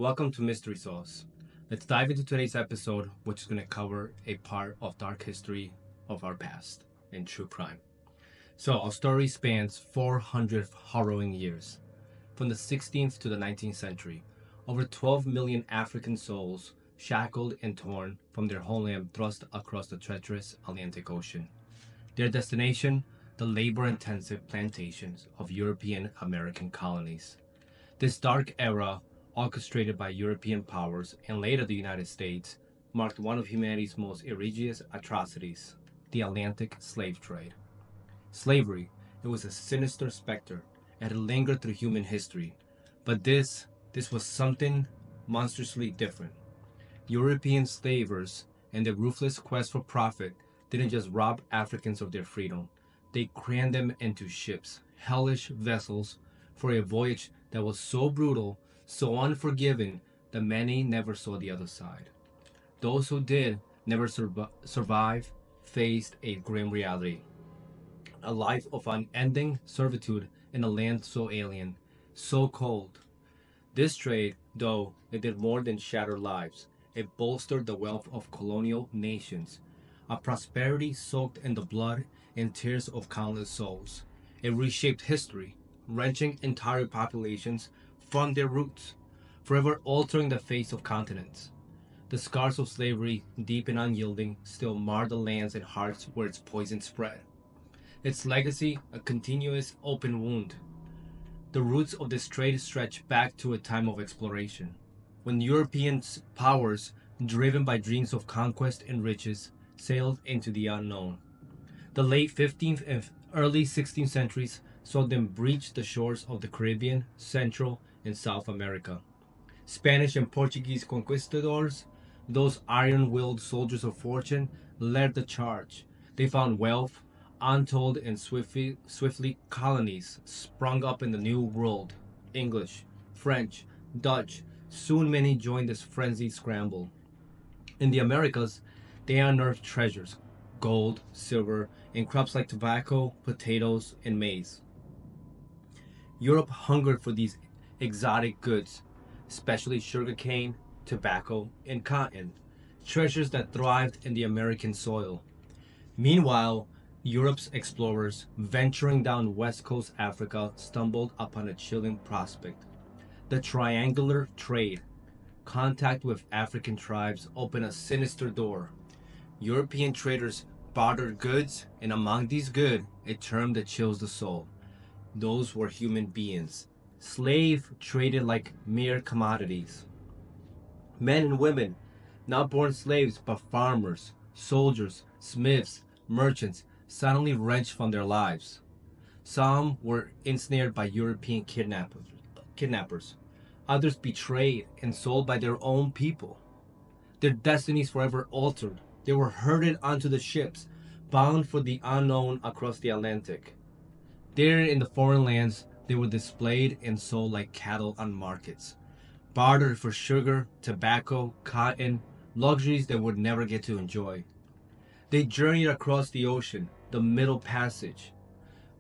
Welcome to Mystery Sauce. Let's dive into today's episode, which is going to cover a part of dark history of our past in true crime. So, our story spans 400 harrowing years, from the 16th to the 19th century. Over 12 million African souls, shackled and torn from their homeland, thrust across the treacherous Atlantic Ocean. Their destination, the labor-intensive plantations of European American colonies. This dark era, orchestrated by European powers and later the United States, marked one of humanity's most egregious atrocities, the Atlantic slave trade. Slavery, it was a sinister specter. It had lingered through human history. But this was something monstrously different. European slavers and their ruthless quest for profit didn't just rob Africans of their freedom. They crammed them into ships, hellish vessels, for a voyage that was so brutal, so unforgiving, that many never saw the other side. Those who did never survive faced a grim reality. A life of unending servitude in a land so alien, so cold. This trade, though, it did more than shatter lives. It bolstered the wealth of colonial nations, a prosperity soaked in the blood and tears of countless souls. It reshaped history, wrenching entire populations from their roots, forever altering the face of continents. The scars of slavery, deep and unyielding, still mar the lands and hearts where its poison spread. Its legacy, a continuous open wound. The roots of this trade stretch back to a time of exploration, when European powers, driven by dreams of conquest and riches, sailed into the unknown. The late 15th and early 16th centuries saw them breach the shores of the Caribbean, Central, and South America. Spanish and Portuguese conquistadors, those iron-willed soldiers of fortune, led the charge. They found wealth, untold and swiftly colonies sprung up in the New World. English, French, Dutch, soon many joined this frenzied scramble. In the Americas, they unearthed treasures, gold, silver, and crops like tobacco, potatoes, and maize. Europe hungered for these exotic goods, especially sugarcane, tobacco, and cotton, treasures that thrived in the American soil. Meanwhile, Europe's explorers, venturing down West Coast Africa, stumbled upon a chilling prospect. The triangular trade. Contact with African tribes opened a sinister door. European traders bartered goods, and among these goods, a term that chills the soul. Those were human beings. Slave traded like mere commodities. Men and women, not born slaves but farmers, soldiers, smiths, merchants, suddenly wrenched from their lives. Some were ensnared by European kidnappers. Others betrayed and sold by their own people. Their destinies forever altered. They were herded onto the ships, bound for the unknown across the Atlantic. There in the foreign lands, they were displayed and sold like cattle on markets, bartered for sugar, tobacco, cotton, luxuries they would never get to enjoy. They journeyed across the ocean. The Middle Passage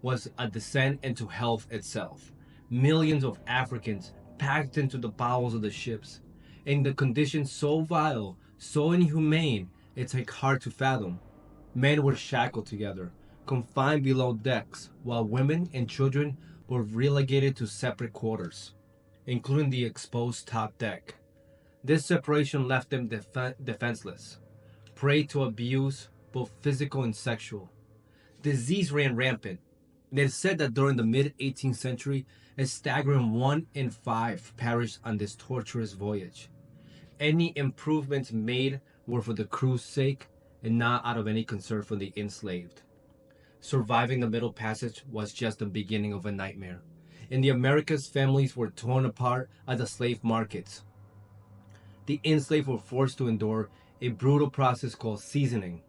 was a descent into hell itself. Millions of Africans packed into the bowels of the ships, in the conditions so vile, so inhumane, it's like hard to fathom. Men were shackled together, confined below decks, while women and children were relegated to separate quarters, including the exposed top deck. This separation left them defenseless, prey to abuse, both physical and sexual. Disease ran rampant. It is said that during the mid-18th century, a staggering 1 in 5 perished on this torturous voyage. Any improvements made were for the crew's sake and not out of any concern for the enslaved. Surviving the Middle Passage was just the beginning of a nightmare. In the Americas, families were torn apart at the slave markets. The enslaved were forced to endure a brutal process called seasoning,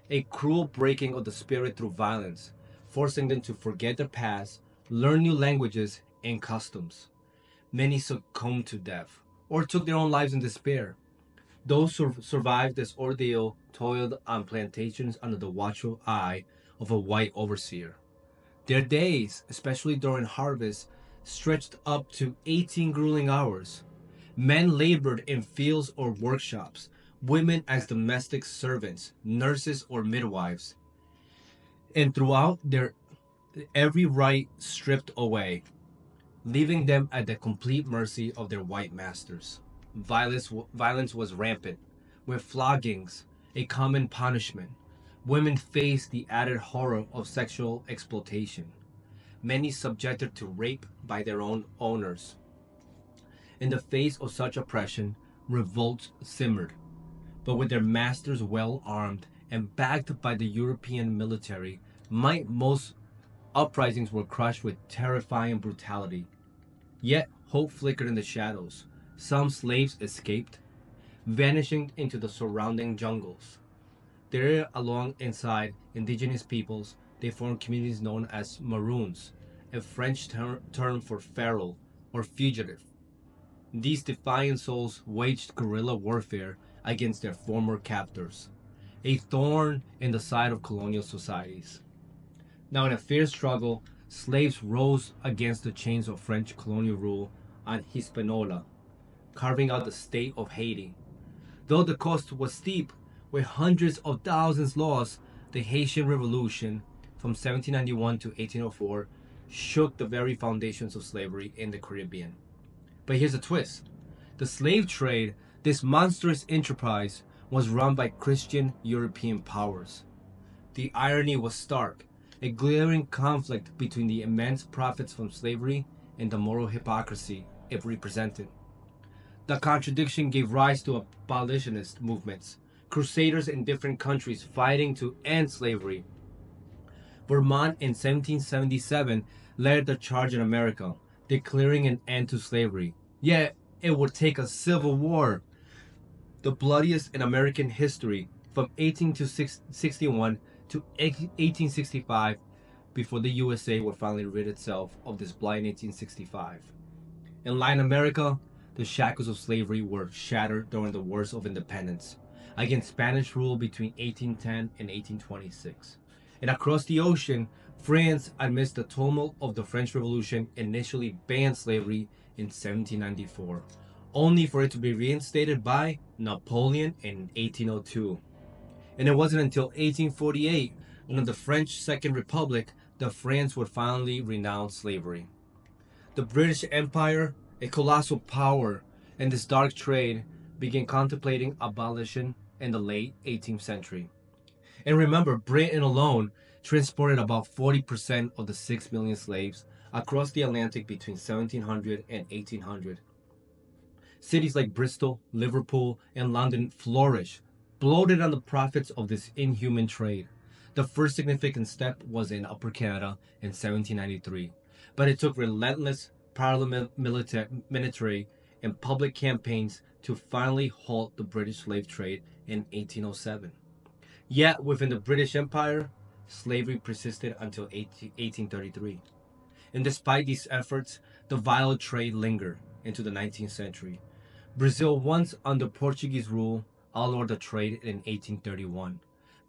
a cruel breaking of the spirit through violence, forcing them to forget their past, learn new languages and customs. Many succumbed to death, or took their own lives in despair. Those who survived this ordeal toiled on plantations under the watchful eye of a white overseer. Their days, especially during harvest, stretched up to 18 grueling hours. Men labored in fields or workshops, women as domestic servants, nurses, or midwives, and throughout their every right stripped away, leaving them at the complete mercy of their white masters. Violence was rampant, with floggings a common punishment. Women faced the added horror of sexual exploitation, many subjected to rape by their own owners. In the face of such oppression, revolts simmered, but with their masters well armed and backed by the European military, most uprisings were crushed with terrifying brutality. Yet hope flickered in the shadows. Some slaves escaped, vanishing into the surrounding jungles. There, alongside indigenous peoples, they formed communities known as Maroons, a French term for feral or fugitive. These defiant souls waged guerrilla warfare against their former captors, a thorn in the side of colonial societies. Now, in a fierce struggle, slaves rose against the chains of French colonial rule on Hispaniola, carving out the state of Haiti. Though the cost was steep, with hundreds of thousands lost, the Haitian Revolution from 1791 to 1804 shook the very foundations of slavery in the Caribbean. But here's a twist. The slave trade, this monstrous enterprise, was run by Christian European powers. The irony was stark, a glaring conflict between the immense profits from slavery and the moral hypocrisy it represented. The contradiction gave rise to abolitionist movements, crusaders in different countries fighting to end slavery. Vermont in 1777 led the charge in America, declaring an end to slavery. Yet, it would take a civil war, the bloodiest in American history, from 1861 to 1865, before the USA would finally rid itself of this blight in 1865. In Latin America, the shackles of slavery were shattered during the Wars of Independence against Spanish rule between 1810 and 1826. And across the ocean, France, amidst the tumult of the French Revolution, initially banned slavery in 1794, only for it to be reinstated by Napoleon in 1802. And it wasn't until 1848, under the French Second Republic, that France would finally renounce slavery. The British Empire, a colossal power in this dark trade, began contemplating abolition in the late 18th century. And remember, Britain alone transported about 40% of the 6 million slaves across the Atlantic between 1700 and 1800. Cities like Bristol, Liverpool, and London flourished, bloated on the profits of this inhuman trade. The first significant step was in Upper Canada in 1793, but it took relentless parliament, military, and public campaigns to finally halt the British slave trade in 1807. Yet, within the British Empire, slavery persisted until 1833. And despite these efforts, the vile trade lingered into the 19th century. Brazil, once under Portuguese rule, outlawed the trade in 1831.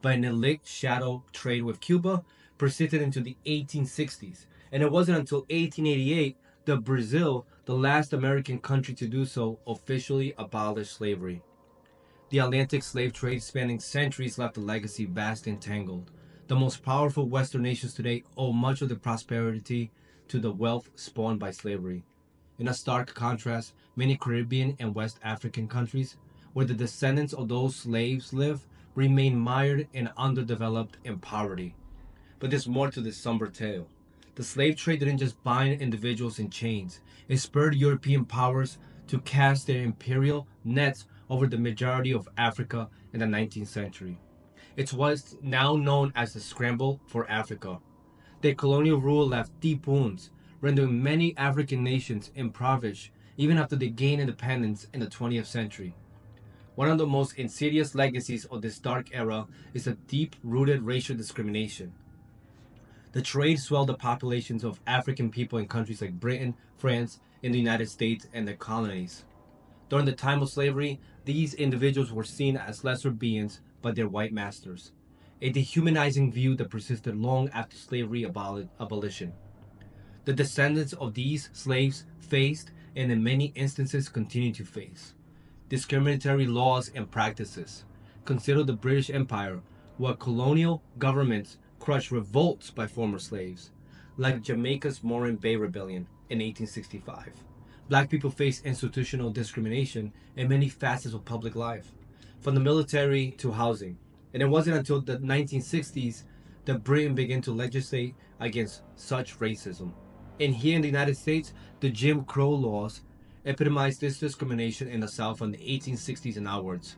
But an elite shadow trade with Cuba persisted into the 1860s. And it wasn't until 1888 that Brazil, the last American country to do so, officially abolished slavery. The Atlantic slave trade spanning centuries left a legacy vast and tangled. The most powerful Western nations today owe much of their prosperity to the wealth spawned by slavery. In a stark contrast, many Caribbean and West African countries, where the descendants of those slaves live, remain mired and underdeveloped in poverty. But there's more to this somber tale. The slave trade didn't just bind individuals in chains. It spurred European powers to cast their imperial nets over the majority of Africa in the 19th century. It's what's now known as the Scramble for Africa. Their colonial rule left deep wounds, rendering many African nations impoverished even after they gained independence in the 20th century. One of the most insidious legacies of this dark era is the deep-rooted racial discrimination. The trade swelled the populations of African people in countries like Britain, France, and the United States and the colonies. During the time of slavery, these individuals were seen as lesser beings by their white masters, a dehumanizing view that persisted long after slavery abolition. The descendants of these slaves faced and in many instances continue to face. Discriminatory laws and practices. Consider the British Empire, where colonial governments crushed revolts by former slaves, like Jamaica's Morin Bay Rebellion in 1865. Black people face institutional discrimination in many facets of public life, from the military to housing. And it wasn't until the 1960s that Britain began to legislate against such racism. And here in the United States, the Jim Crow laws epitomized this discrimination in the South from the 1860s and onwards,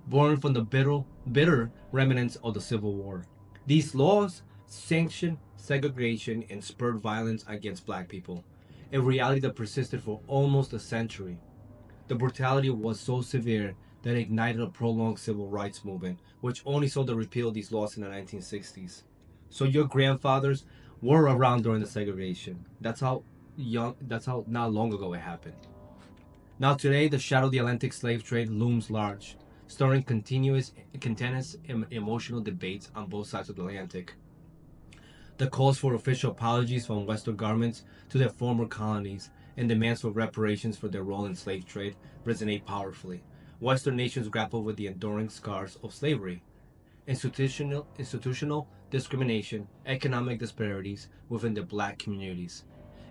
born from the bitter remnants of the Civil War. These laws sanctioned segregation and spurred violence against black people, a reality that persisted for almost a century. The brutality was so severe that it ignited a prolonged civil rights movement, which only saw the repeal of these laws in the 1960s. So your grandfathers were around during the segregation. That's how not long ago it happened. Now today, the shadow of the Atlantic slave trade looms large, stirring contentious and emotional debates on both sides of the Atlantic. The calls for official apologies from Western governments to their former colonies and demands for reparations for their role in slave trade resonate powerfully. Western nations grapple with the enduring scars of slavery, institutional discrimination, economic disparities within the black communities,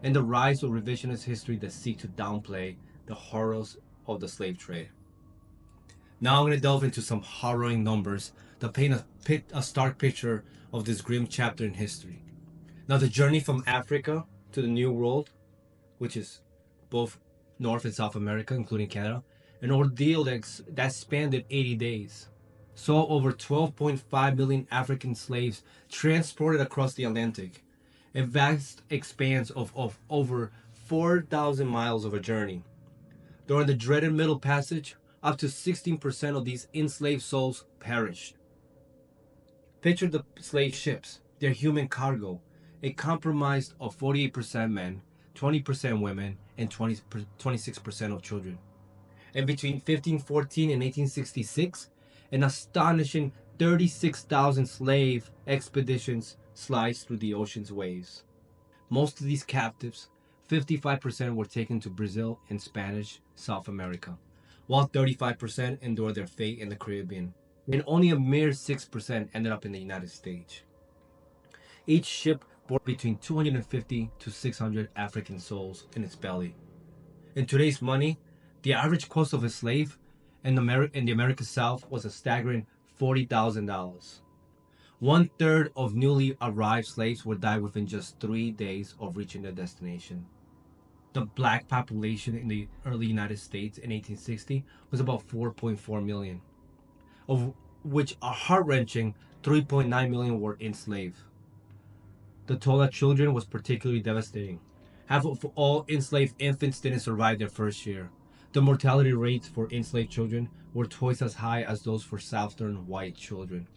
and the rise of revisionist history that seek to downplay the horrors of the slave trade. Now I'm going to delve into some harrowing numbers that paint a stark picture of this grim chapter in history. Now, the journey from Africa to the New World, which is both North and South America, including Canada, an ordeal that spanned 80 days. Saw over 12.5 million African slaves transported across the Atlantic, a vast expanse of over 4,000 miles of a journey. During the dreaded Middle Passage, up to 16% of these enslaved souls perished. Picture the slave ships, their human cargo, a compromise of 48% men, 20% women, and 26% of children. And between 1514 and 1866, an astonishing 36,000 slave expeditions sliced through the ocean's waves. Most of these captives, 55% were taken to Brazil and Spanish South America, while 35% endured their fate in the Caribbean, and only a mere 6% ended up in the United States. Each ship bore between 250 to 600 African souls in its belly. In today's money, the average cost of a slave in the American South was a staggering $40,000. 1/3 of newly arrived slaves would die within just 3 days of reaching their destination. The black population in the early United States in 1860 was about 4.4 million, of which a heart-wrenching 3.9 million were enslaved. The toll on children was particularly devastating. Half of all enslaved infants didn't survive their first year. The mortality rates for enslaved children were twice as high as those for Southern white children.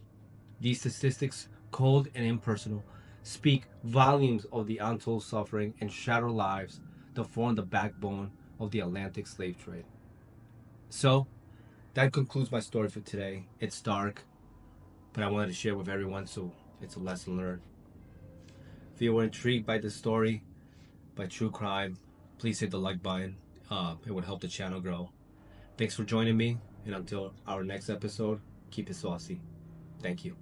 These statistics, cold and impersonal, speak volumes of the untold suffering and shattered lives that form the backbone of the Atlantic slave trade. So, that concludes my story for today. It's dark, but I wanted to share with everyone so it's a lesson learned. If you were intrigued by this story, by true crime, please hit the like button. It would help the channel grow. Thanks for joining me, and until our next episode, keep it saucy. Thank you.